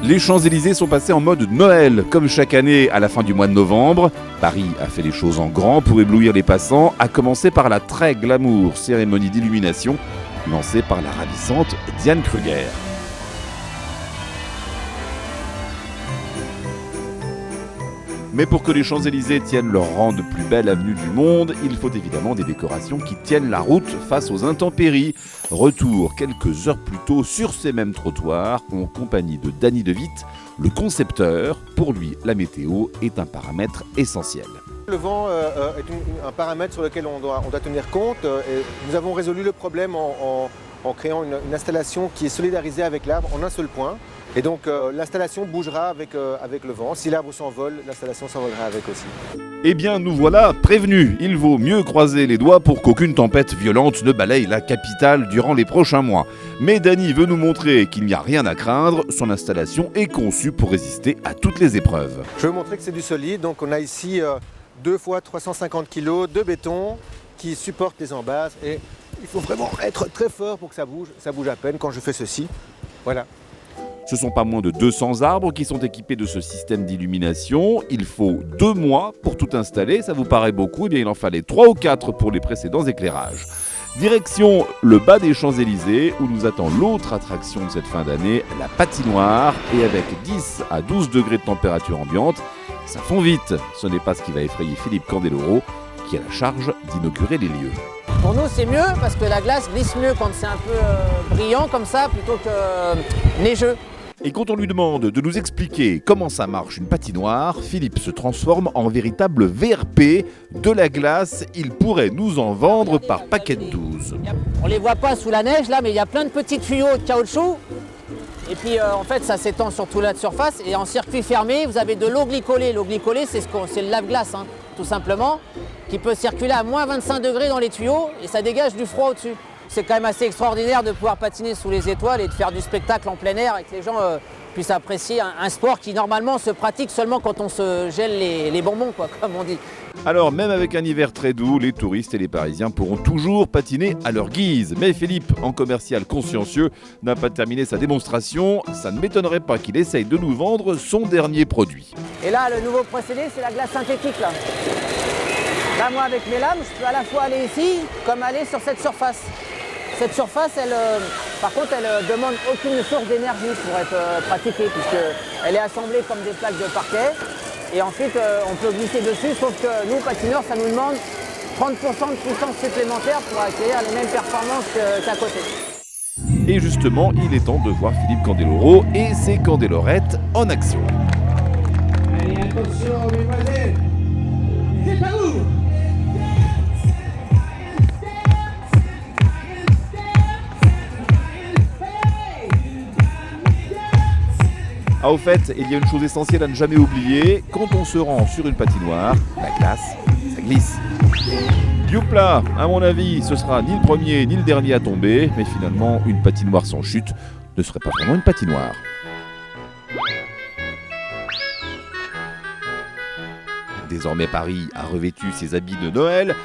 Les Champs-Élysées sont passés en mode Noël. Comme chaque année à la fin du mois de novembre, Paris a fait les choses en grand pour éblouir les passants, à commencer par la très glamour cérémonie d'illumination lancée par la ravissante Diane Kruger. Mais pour que les Champs-Élysées tiennent leur rang de plus belle avenue du monde, il faut évidemment des décorations qui tiennent la route face aux intempéries. Retour quelques heures plus tôt sur ces mêmes trottoirs, en compagnie de Danny De Witt, le concepteur. Pour lui, la météo est un paramètre essentiel. Le vent est un paramètre sur lequel on doit tenir compte. Et nous avons résolu le problème en créant une installation qui est solidarisée avec l'arbre en un seul point. Et donc l'installation bougera avec le vent. Si l'arbre s'envole, l'installation s'envolera avec aussi. Eh bien, nous voilà prévenus. Il vaut mieux croiser les doigts pour qu'aucune tempête violente ne balaye la capitale durant les prochains mois. Mais Danny veut nous montrer qu'il n'y a rien à craindre. Son installation est conçue pour résister à toutes les épreuves. Je veux montrer que c'est du solide. Donc on a ici 2 fois 350 kg de béton qui supporte les embases. Et il faut vraiment être très fort pour que ça bouge. Ça bouge à peine quand je fais ceci. Voilà. Ce sont pas moins de 200 arbres qui sont équipés de ce système d'illumination. Il faut 2 mois pour tout installer. Ça vous paraît beaucoup? Eh bien, il en fallait 3 ou 4 pour les précédents éclairages. Direction le bas des Champs-Élysées où nous attend l'autre attraction de cette fin d'année, la patinoire. Et avec 10 à 12 degrés de température ambiante, ça fond vite. Ce n'est pas ce qui va effrayer Philippe Candeloro qui a la charge d'inaugurer les lieux. Pour nous, c'est mieux parce que la glace glisse mieux quand c'est un peu brillant comme ça plutôt que neigeux. Et quand on lui demande de nous expliquer comment ça marche une patinoire, Philippe se transforme en véritable VRP. De la glace, il pourrait nous en vendre par paquet de 12. On les voit pas sous la neige là, mais il y a plein de petits tuyaux de caoutchouc. Et puis en fait, ça s'étend sur toute la surface. Et en circuit fermé, vous avez de l'eau glycolée. L'eau glycolée, c'est le lave-glace, tout simplement, qui peut circuler à moins 25 degrés dans les tuyaux et ça dégage du froid au-dessus. C'est quand même assez extraordinaire de pouvoir patiner sous les étoiles et de faire du spectacle en plein air et que les gens puissent apprécier un sport qui normalement se pratique seulement quand on se gèle les bonbons, quoi, comme on dit. Alors même avec un hiver très doux, les touristes et les Parisiens pourront toujours patiner à leur guise. Mais Philippe, en commercial consciencieux, n'a pas terminé sa démonstration. Ça ne m'étonnerait pas qu'il essaye de nous vendre son dernier produit. Et là, le nouveau procédé, c'est la glace synthétique. Là, moi, avec mes lames, je peux à la fois aller ici, comme aller sur cette surface. Cette surface, par contre, elle demande aucune source d'énergie pour être pratiquée, puisqu'elle est assemblée comme des plaques de parquet. Et ensuite, on peut glisser dessus, sauf que nous, patineurs, ça nous demande 30% de puissance supplémentaire pour acquérir les mêmes performances qu'à côté. Et justement, il est temps de voir Philippe Candeloro et ses candélorettes en action. Allez, attention, mesdemoiselles, c'est pas où? Ah, au fait, il y a une chose essentielle à ne jamais oublier, quand on se rend sur une patinoire, la glace, ça glisse. Youpla, à mon avis, ce sera ni le premier ni le dernier à tomber, mais finalement, une patinoire sans chute ne serait pas vraiment une patinoire. Désormais, Paris a revêtu ses habits de Noël,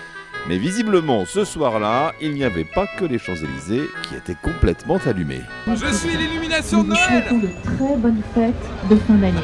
mais visiblement, ce soir-là, il n'y avait pas que les Champs-Élysées qui étaient complètement allumés. Je suis l'illumination de Noël! Nous souhaitons de très bonnes fêtes de fin d'année.